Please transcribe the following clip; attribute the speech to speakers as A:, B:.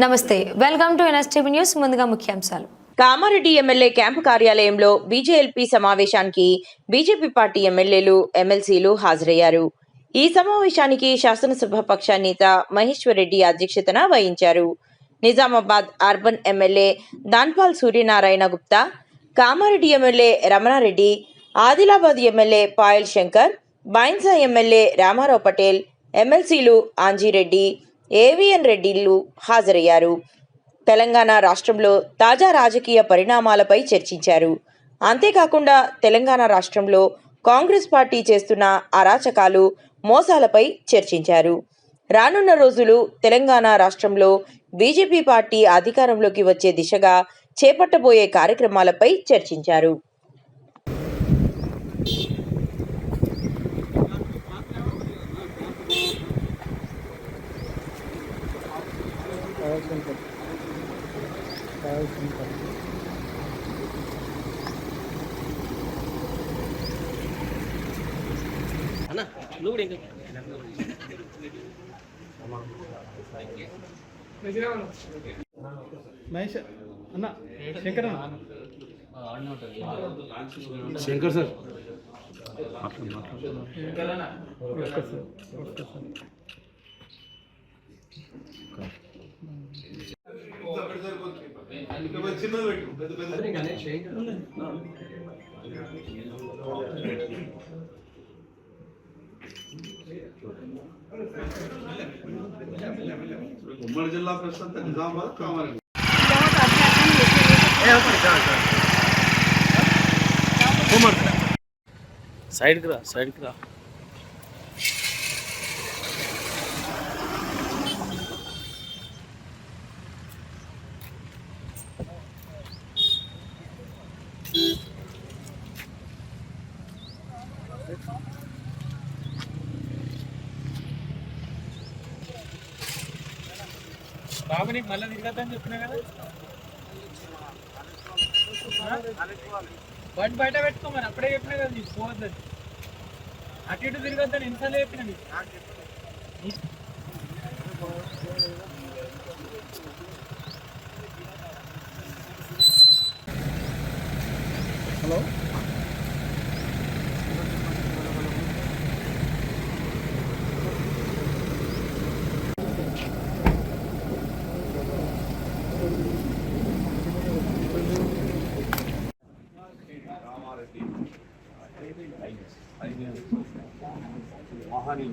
A: నమస్తే, welcome to NSTV news. ముందుగా ముఖ్యాంశాలు.
B: కామారెడ్డి ఎమ్మెల్యే క్యాంపు కార్యాలయంలో బీజేఎల్పీ సమావేశానికి బీజేపీ పార్టీ ఎమ్మెల్యేలు, ఎమ్మెల్సీలు హాజరయ్యారు. ఈ సమావేశానికి శాసనసభ పక్ష నేత మహేశ్వర్ రెడ్డి అధ్యక్షతన వహించారు. Nizamabad urban MLA Danpal Suryanarayana Gupta, Kamareddy MLA Ramanareddy, Adilabad MLA Payal Shankar, Bhainsa MLA Ramarao Patel, ఎమ్మెల్సీలు ఆంజీరెడ్డి, ఏవిఎన్ రెడ్డిలు హాజరయ్యారు. తెలంగాణ రాష్ట్రంలో తాజా రాజకీయ పరిణామాలపై చర్చించారు. అంతేకాకుండా తెలంగాణ రాష్ట్రంలో కాంగ్రెస్ పార్టీ చేస్తున్న అరాచకాలు, మోసాలపై చర్చించారు. రానున్న రోజులు తెలంగాణ రాష్ట్రంలో బీజేపీ పార్టీ అధికారంలోకి వచ్చే దిశగా చేపట్టబోయే కార్యక్రమాలపై చర్చించారు.
C: మహేష్ అన్న, శంకర్ అన్న,
D: శంకర్ సార్
E: ఉమ్మడి జిల్లా ప్రస్తుత నిజామాబాద్ కామారెడ్డి
D: సైడ్కి రా, సైడ్కి రా.
C: బాబు నీకు మళ్ళీ తిరగద్దని చెప్పినా కదా, బట్ బయట పెట్టుకోమని అప్పుడే చెప్పినా కదా, నీకు పోవద్దని. అటు ఇటు తిరగద్దని ఎన్నిసార్లు చెప్పినా నీకు. హలో,
D: మహాని